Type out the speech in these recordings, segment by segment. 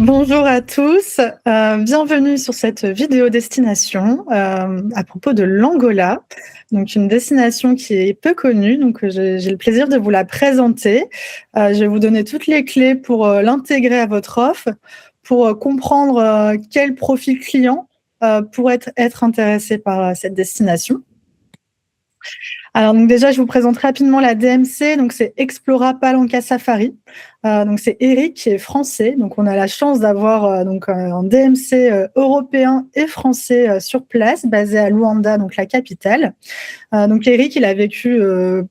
Bonjour à tous, bienvenue sur cette vidéo destination, à propos de l'Angola. Donc une destination qui est peu connue, donc j'ai le plaisir de vous la présenter. Je vais vous donner toutes les clés pour, l'intégrer à votre offre, pour, comprendre, quel profil client, pourrait être intéressé par, cette destination. Alors donc déjà, je vous présente rapidement la DMC, donc c'est Explora Palanca Safari. Donc c'est Eric qui est français, donc on a la chance d'avoir, un DMC, européen et français, sur place, basé à Luanda, donc la capitale. Donc Eric, il a vécu,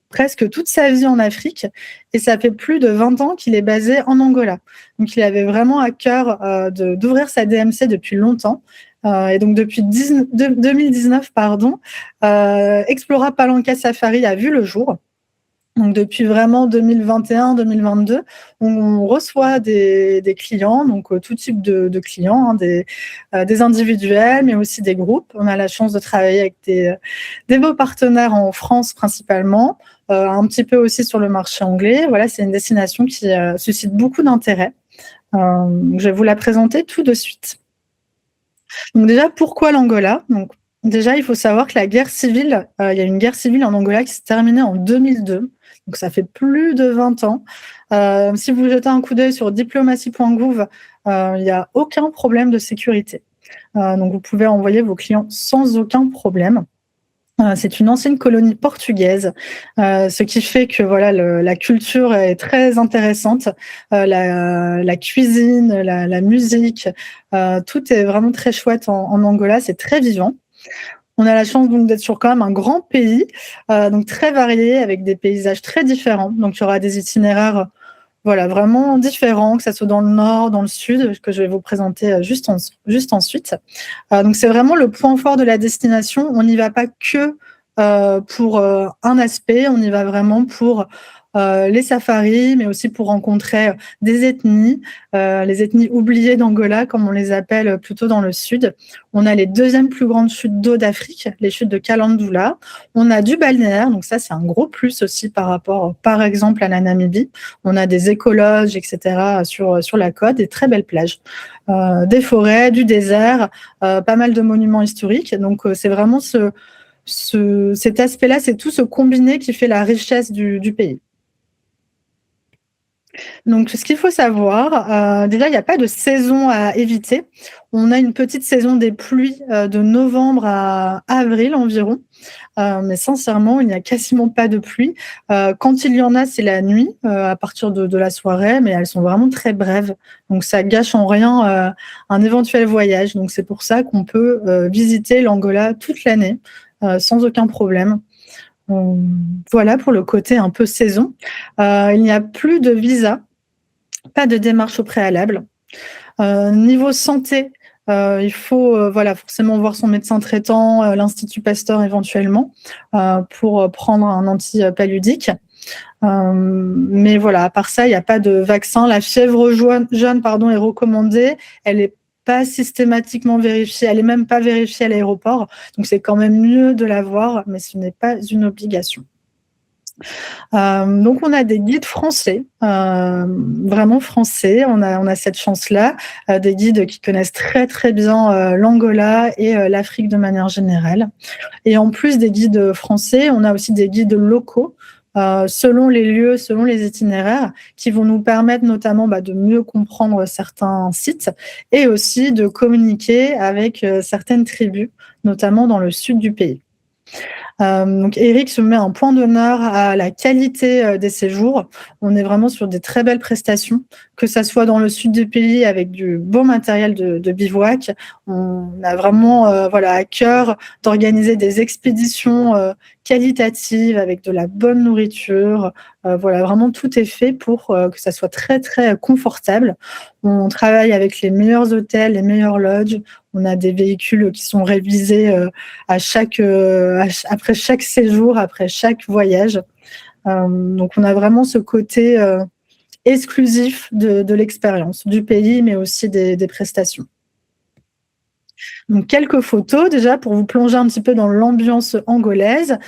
presque toute sa vie en Afrique et ça fait plus de 20 ans qu'il est basé en Angola. Donc il avait vraiment à cœur, d'ouvrir sa DMC depuis longtemps, et donc depuis 2019, pardon, Explora Palanca Safari a vu le jour. Donc depuis vraiment 2021-2022, on reçoit des clients, donc tout type de clients, hein, des individuels, mais aussi des groupes. On a la chance de travailler avec des beaux partenaires en France principalement, un petit peu aussi sur le marché anglais. Voilà, c'est une destination qui suscite beaucoup d'intérêt. Je vais vous la présenter tout de suite. Donc déjà, pourquoi l'Angola? Donc déjà, il faut savoir que la guerre civile, il y a une guerre civile en Angola qui s'est terminée en 2002, donc ça fait plus de 20 ans. Si vous jetez un coup d'œil sur diplomatie.gouv, il y a aucun problème de sécurité. Donc vous pouvez envoyer vos clients sans aucun problème. C'est une ancienne colonie portugaise, ce qui fait que voilà la culture est très intéressante, la cuisine, la musique, tout est vraiment très chouette en Angola, c'est très vivant. On a la chance donc d'être sur quand même un grand pays, donc très varié avec des paysages très différents. Donc il y aura des itinéraires, voilà, vraiment différents, que ça soit dans le nord, dans le sud, que je vais vous présenter, juste ensuite. Donc c'est vraiment le point fort de la destination. On n'y va pas que, pour, un aspect, on y va vraiment pour, les safaris, mais aussi pour rencontrer, des ethnies, les ethnies oubliées d'Angola, comme on les appelle, plutôt dans le sud. On a les 2e plus grandes chutes d'eau d'Afrique, les chutes de Kalandula. On a du balnéaire, donc ça, c'est un gros plus aussi par rapport, par exemple, à la Namibie. On a des écologes et cetera sur la côte, des très belles plages, des forêts, du désert, pas mal de monuments historiques. Donc, c'est vraiment cet aspect-là, c'est tout ce combiné qui fait la richesse du pays. Donc ce qu'il faut savoir, déjà il y a pas de saison à éviter. On a une petite saison des pluies, de novembre à avril environ, mais sincèrement, il n'y a quasiment pas de pluie. Quand il y en a, c'est la nuit, à partir de la soirée, mais elles sont vraiment très brèves, donc ça gâche en rien, un éventuel voyage. Donc c'est pour ça qu'on peut, visiter l'Angola toute l'année, sans aucun problème. Voilà pour le côté un peu saison. Il n'y a plus de visa, pas de démarche au préalable. Niveau santé, il faut, voilà, forcément voir son médecin traitant, l'Institut Pasteur éventuellement, pour, prendre un antipaludique. Mais voilà, à part ça, il y a pas de vaccin. La fièvre jaune, pardon, est recommandée. Elle est pas systématiquement vérifiée, elle est même pas vérifiée à l'aéroport, donc c'est quand même mieux de l'avoir, mais ce n'est pas une obligation. Donc on a des guides français, vraiment français. On a cette chance-là, des guides qui connaissent très, très bien, l'Angola et l'Afrique de manière générale. Et en plus des guides français, on a aussi des guides locaux, selon les lieux, selon les itinéraires, qui vont nous permettre notamment, de mieux comprendre certains sites et aussi de communiquer avec, certaines tribus, notamment dans le sud du pays. Donc Eric se met un point d'honneur à la qualité, des séjours. On est vraiment sur des très belles prestations, que ça soit dans le sud du pays avec du beau matériel de bivouac. On a vraiment, voilà, à cœur d'organiser des expéditions, qualitatives avec de la bonne nourriture. Voilà, vraiment tout est fait pour, que ça soit très, très confortable. On travaille avec les meilleurs hôtels, les meilleures lodges. On a des véhicules qui sont révisés, après chaque séjour, après chaque voyage. Donc on a vraiment ce côté, exclusif de l'expérience, du pays, mais aussi des prestations. Donc quelques photos déjà pour vous plonger un petit peu dans l'ambiance angolaise.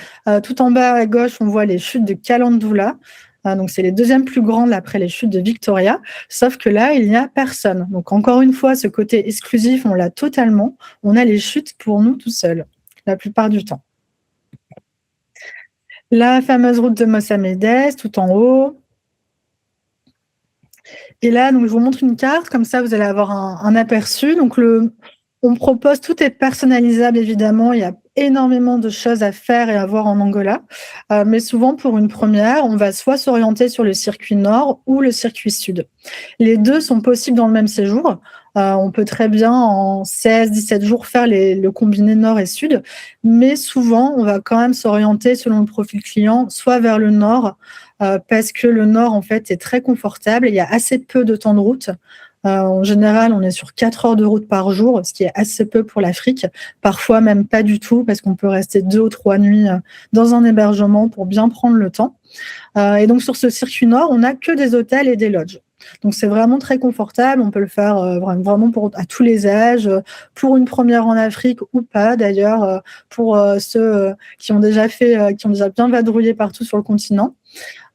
Tout en bas à gauche, on voit les chutes de Kalandula. Donc c'est les deuxièmes plus grandes après les chutes de Victoria, sauf que là, il n'y a personne. Donc encore une fois, ce côté exclusif, on l'a totalement. On a les chutes pour nous tout seuls, la plupart du temps. La fameuse route de Mossamedes, tout en haut. Et là, donc, je vous montre une carte, comme ça vous allez avoir un aperçu. Donc, on propose, tout est personnalisable évidemment, il y a énormément de choses à faire et à voir en Angola. Mais souvent, pour une première, on va soit s'orienter sur le circuit nord ou le circuit sud. Les deux sont possibles dans le même séjour. On peut très bien en 16-17 jours faire le combiné nord et sud, mais souvent, on va quand même s'orienter selon le profil client, soit vers le nord, parce que le nord, en fait, est très confortable. Il y a assez peu de temps de route. En général, on est sur 4 heures de route par jour, ce qui est assez peu pour l'Afrique. Parfois, même pas du tout, parce qu'on peut rester 2 ou 3 nuits dans un hébergement pour bien prendre le temps. Et donc, sur ce circuit nord, on n'a que des hôtels et des lodges. Donc, c'est vraiment très confortable. On peut le faire vraiment à tous les âges, pour une première en Afrique ou pas, d'ailleurs, pour ceux qui ont déjà bien vadrouillé partout sur le continent.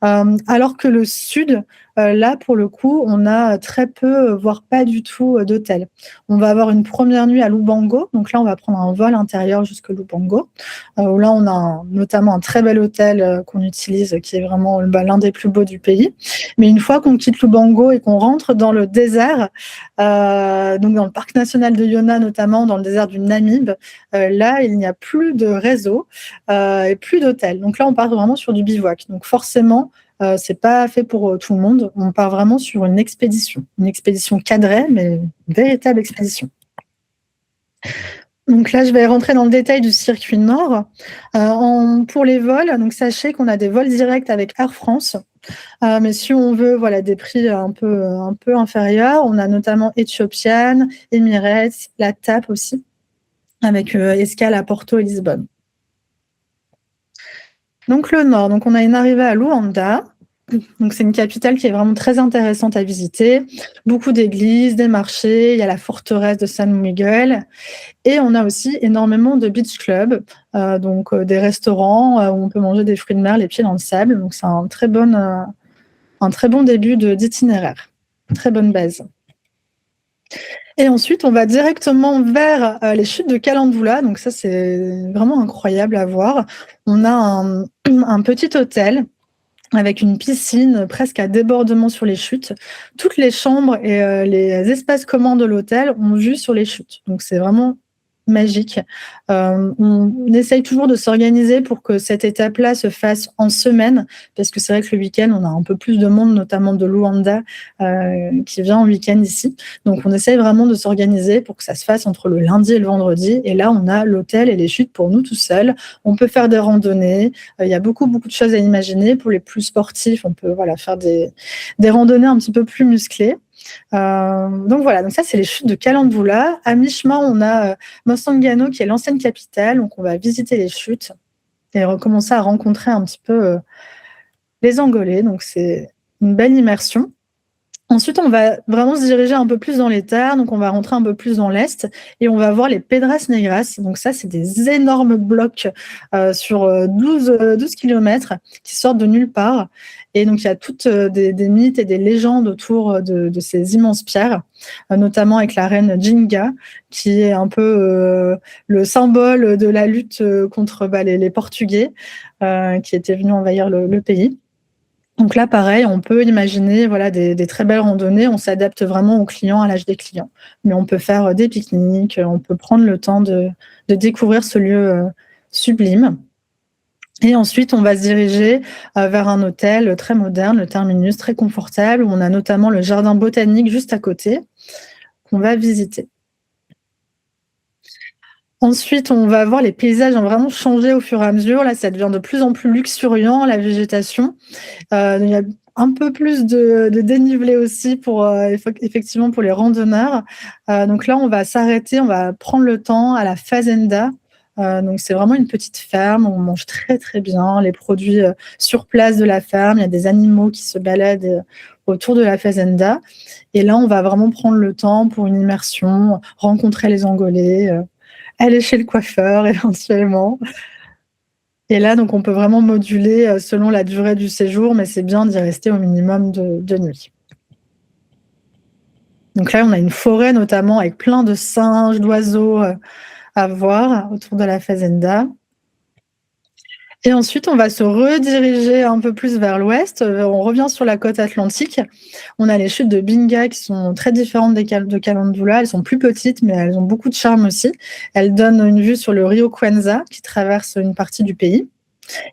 Alors que le sud, là, pour le coup, on a très peu, voire pas du tout, d'hôtels. On va avoir une première nuit à Lubango, donc là, on va prendre un vol intérieur jusque Lubango, où là, on a notamment un très bel hôtel qu'on utilise, qui est vraiment l'un des plus beaux du pays. Mais une fois qu'on quitte Lubango et qu'on rentre dans le désert, donc dans le parc national de Yona notamment, dans le désert du Namib, là, il n'y a plus de réseau et plus d'hôtels. Donc là, on part vraiment sur du bivouac. Donc forcément, c'est pas fait pour tout le monde. On part vraiment sur une expédition cadrée, mais une véritable expédition. Donc là, je vais rentrer dans le détail du circuit nord. Pour les vols, donc sachez qu'on a des vols directs avec Air France. Mais si on veut des prix un peu inférieurs, on a notamment Ethiopian, Emirates, la TAP aussi, avec escale à Porto et Lisbonne. Donc le nord, donc on a une arrivée à Luanda. Donc c'est une capitale qui est vraiment très intéressante à visiter. Beaucoup d'églises, des marchés, il y a la forteresse de San Miguel. Et on a aussi énormément de beach clubs, des restaurants où on peut manger des fruits de mer les pieds dans le sable. Donc c'est un très bon début d'itinéraire, très bonne base. Et ensuite, on va directement vers les chutes de Kalandula. Donc ça, c'est vraiment incroyable à voir. On a un petit hôtel avec une piscine presque à débordement sur les chutes. Toutes les chambres et les espaces communs de l'hôtel ont vue sur les chutes. Donc c'est vraiment magique. On essaye toujours de s'organiser pour que cette étape-là se fasse en semaine, parce que c'est vrai que le week-end, on a un peu plus de monde, notamment de Luanda, qui vient en week-end ici. Donc on essaye vraiment de s'organiser pour que ça se fasse entre le lundi et le vendredi. Et là, on a l'hôtel et les chutes pour nous tout seuls. On peut faire des randonnées. Il y a beaucoup de choses à imaginer. Pour les plus sportifs, on peut faire des randonnées un petit peu plus musclées. Donc ça c'est les chutes de Kalandula. À mi-chemin, on a Mosangano qui est l'ancienne capitale, donc on va visiter les chutes et recommencer à rencontrer un petit peu les Angolais, donc c'est une belle immersion. Ensuite, on va vraiment se diriger un peu plus dans les terres, donc on va rentrer un peu plus dans l'est et on va voir les Pedras Negras. Donc ça, c'est des énormes blocs sur 12 kilomètres qui sortent de nulle part. Et donc, il y a toutes des mythes et des légendes autour de ces immenses pierres, notamment avec la reine Jinga, qui est un peu le symbole de la lutte contre les Portugais qui étaient venus envahir le pays. Donc là, pareil, on peut imaginer des très belles randonnées. On s'adapte vraiment aux clients, à l'âge des clients. Mais on peut faire des pique-niques, on peut prendre le temps de découvrir ce lieu sublime. Et ensuite, on va se diriger vers un hôtel très moderne, le Terminus, très confortable, où on a notamment le jardin botanique juste à côté, qu'on va visiter. Ensuite, on va voir les paysages ont vraiment changé au fur et à mesure. Là, ça devient de plus en plus luxuriant, la végétation. Il y a un peu plus de dénivelé aussi effectivement pour les randonneurs. Donc là, on va s'arrêter, on va prendre le temps à la Fazenda. Donc c'est vraiment une petite ferme où on mange très très bien les produits sur place de la ferme. Il y a des animaux qui se baladent autour de la Fazenda. Et là, on va vraiment prendre le temps pour une immersion, rencontrer les Angolais, aller chez le coiffeur éventuellement. Et là, donc on peut vraiment moduler, selon la durée du séjour, mais c'est bien d'y rester au minimum de nuits. Donc là, on a une forêt notamment avec plein de singes, d'oiseaux, à voir autour de la fazenda. Et ensuite, on va se rediriger un peu plus vers l'ouest, on revient sur la côte atlantique. On a les chutes de Binga qui sont très différentes de Calandula. Elles sont plus petites, mais elles ont beaucoup de charme aussi. Elles donnent une vue sur le Rio Cuenza qui traverse une partie du pays.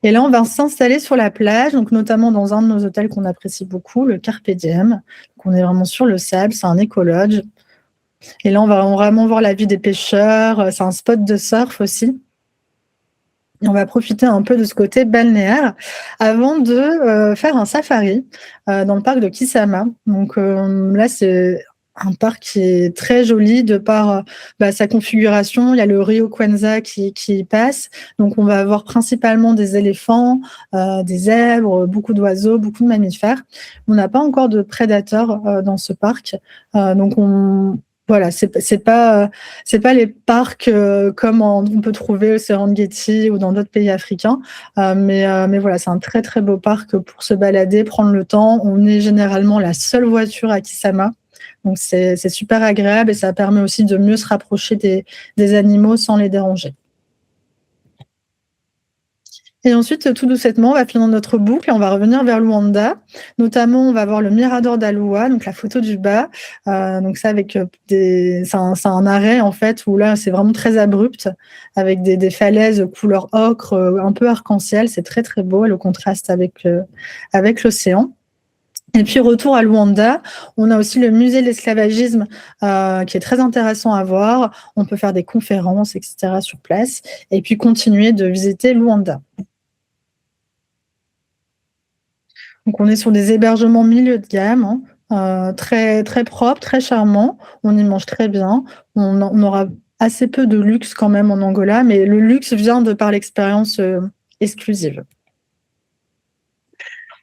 Et là, on va s'installer sur la plage, donc notamment dans un de nos hôtels qu'on apprécie beaucoup, le Carpe Diem. Donc on est vraiment sur le sable, c'est un éco-lodge. Et là, on va vraiment voir la vie des pêcheurs, c'est un spot de surf aussi. Et on va profiter un peu de ce côté balnéaire avant de, faire un safari, dans le parc de Kisama. Donc, là, c'est un parc qui est très joli de par, sa configuration. Il y a le Rio Cuenza qui passe, donc on va avoir principalement des éléphants, des zèbres, beaucoup d'oiseaux, beaucoup de mammifères. On n'a pas encore de prédateurs, dans ce parc, donc voilà, c'est pas les parcs, comme on peut trouver au Serengeti ou dans d'autres pays africains, mais voilà, c'est un très, très beau parc pour se balader, prendre le temps. On est généralement la seule voiture à Kisama, donc c'est super agréable et ça permet aussi de mieux se rapprocher des animaux sans les déranger. Et ensuite, tout doucettement, on va finir notre boucle et on va revenir vers Luanda. Notamment, on va voir le Mirador d'Aloua, donc la photo du bas. Donc ça avec, c'est un arrêt en fait où là, c'est vraiment très abrupt avec des falaises couleur ocre, un peu arc-en-ciel. C'est très, très beau et le contraste avec l'océan. Et puis retour à Luanda, on a aussi le musée de l'esclavagisme, qui est très intéressant à voir. On peut faire des conférences et cetera sur place et puis continuer de visiter Luanda. Donc on est sur des hébergements milieu de gamme, hein, très, très propres, très charmants. On y mange très bien. On aura assez peu de luxe quand même en Angola, mais le luxe vient de par l'expérience, exclusive.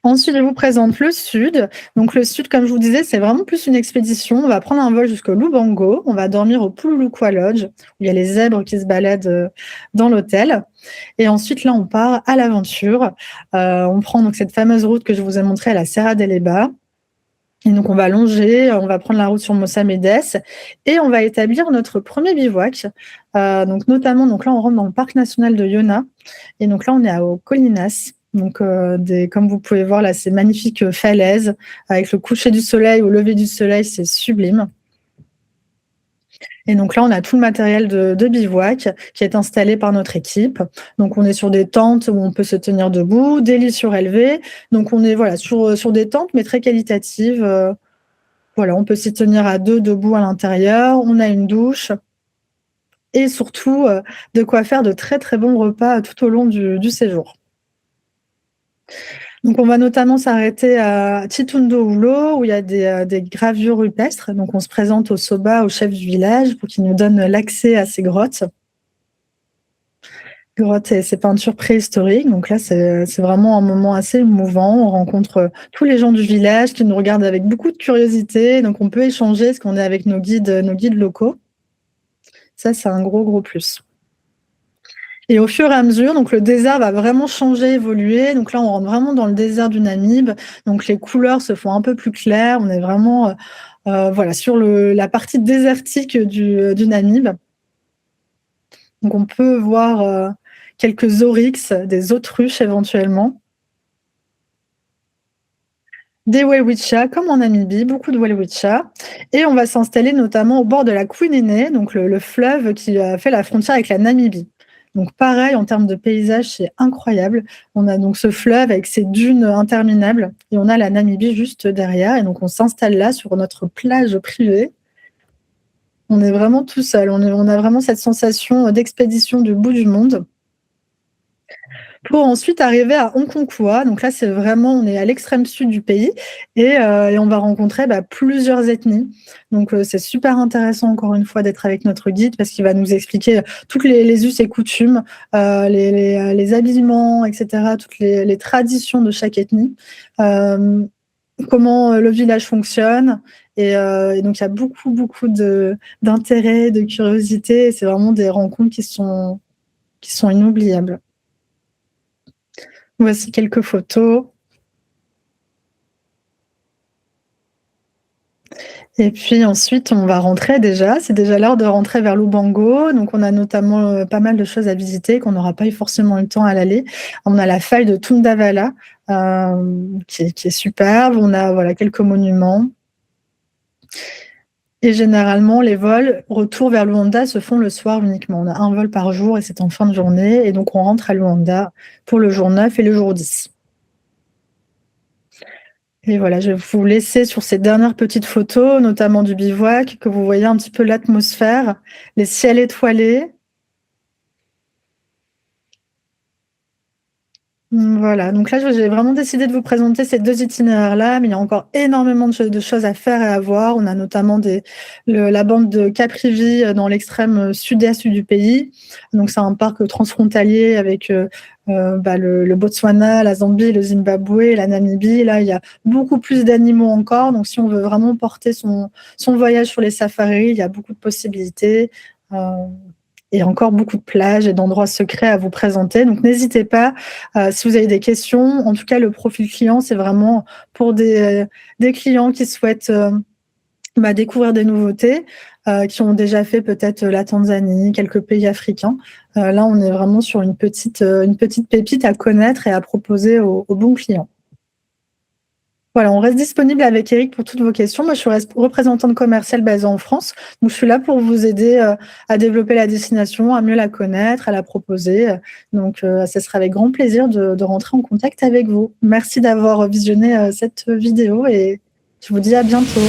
Ensuite, je vous présente le sud. Donc le sud, comme je vous disais, c'est vraiment plus une expédition. On va prendre un vol jusqu'au Lubango. On va dormir au Pululukwa Lodge, où il y a les zèbres qui se baladent, dans l'hôtel. Et ensuite, là, on part à l'aventure. On prend donc cette fameuse route que je vous ai montrée à la Serra del Eba. Et donc, on va longer, on va prendre la route sur Mossamedes et on va établir notre premier bivouac. Donc, notamment, donc là, on rentre dans le parc national de Yona. Et donc là, on est aux Colinas. Donc, comme vous pouvez voir, là, ces magnifiques falaises avec le coucher du soleil ou lever du soleil, c'est sublime. Et donc là, on a tout le matériel de bivouac qui est installé par notre équipe. Donc on est sur des tentes où on peut se tenir debout, des lits surélevés. Donc on est voilà, sur des tentes, mais très qualitatives. Voilà, on peut s'y tenir à deux debout à l'intérieur. On a une douche et surtout de quoi faire de très très bons repas tout au long du séjour. Donc on va notamment s'arrêter à Chitundoulo où il y a des gravures rupestres. Donc on se présente au Soba, au chef du village, pour qu'il nous donne l'accès à ces grottes. Grottes et ces peintures préhistoriques. Donc là, c'est vraiment un moment assez émouvant. On rencontre tous les gens du village qui nous regardent avec beaucoup de curiosité. Donc on peut échanger parce qu'on est avec nos guides locaux. Ça, c'est un gros, gros plus. Et au fur et à mesure, donc le désert va vraiment changer, évoluer. Donc là, on rentre vraiment dans le désert du Namib. Donc les couleurs se font un peu plus claires. On est vraiment voilà, sur la partie désertique du Namib. Donc on peut voir quelques oryx, des autruches éventuellement. Des welwitschas, comme en Namibie, beaucoup de welwitschas. Et on va s'installer notamment au bord de la Kwinene, donc le fleuve qui fait la frontière avec la Namibie. Donc pareil, en termes de paysage, c'est incroyable. On a donc ce fleuve avec ses dunes interminables et on a la Namibie juste derrière. Et donc on s'installe là sur notre plage privée. On est vraiment tout seul. On a vraiment cette sensation d'expédition du bout du monde. Pour ensuite arriver à Onkonkua. Donc là, c'est vraiment, on est à l'extrême sud du pays et on va rencontrer plusieurs ethnies. Donc c'est super intéressant encore une fois d'être avec notre guide parce qu'il va nous expliquer toutes les us et coutumes, les habillements, etc., toutes les traditions de chaque ethnie, comment le village fonctionne. Et donc il y a beaucoup, beaucoup d'intérêt, de curiosité. C'est vraiment des rencontres qui sont inoubliables. Voici quelques photos. Et puis ensuite, on va rentrer déjà. C'est déjà l'heure de rentrer vers Lubango. Donc on a notamment, pas mal de choses à visiter qu'on n'aura pas eu forcément le temps à l'aller. On a la faille de Tundavala, qui est superbe. On a, voilà, quelques monuments et généralement les vols retour vers Luanda se font le soir uniquement. On a un vol par jour et c'est en fin de journée et donc on rentre à Luanda pour le jour 9 et le jour 10. Et voilà, je vais vous laisser sur ces dernières petites photos, notamment du bivouac, que vous voyez un petit peu l'atmosphère, les ciels étoilés. Voilà, donc là, j'ai vraiment décidé de vous présenter ces 2 itinéraires-là, mais il y a encore énormément de choses à faire et à voir. On a notamment la bande de Caprivi, dans l'extrême, sud-est du pays. Donc c'est un parc transfrontalier avec, le Botswana, la Zambie, le Zimbabwe, la Namibie. Là, il y a beaucoup plus d'animaux encore, donc si on veut vraiment porter son voyage sur les safaris, il y a beaucoup de possibilités, heu et encore beaucoup de plages et d'endroits secrets à vous présenter. Donc n'hésitez pas, si vous avez des questions. En tout cas, le profil client, c'est vraiment pour des clients qui souhaitent, découvrir des nouveautés, qui ont déjà fait peut-être la Tanzanie, quelques pays africains. Là, on est vraiment sur une petite pépite à connaître et à proposer aux bons clients. Voilà, on reste disponible avec Eric pour toutes vos questions. Moi, je suis représentante commerciale basée en France, donc je suis là pour vous aider, à développer la destination, à mieux la connaître, à la proposer, donc ça sera avec grand plaisir de rentrer en contact avec vous. Merci d'avoir visionné, cette vidéo et je vous dis à bientôt.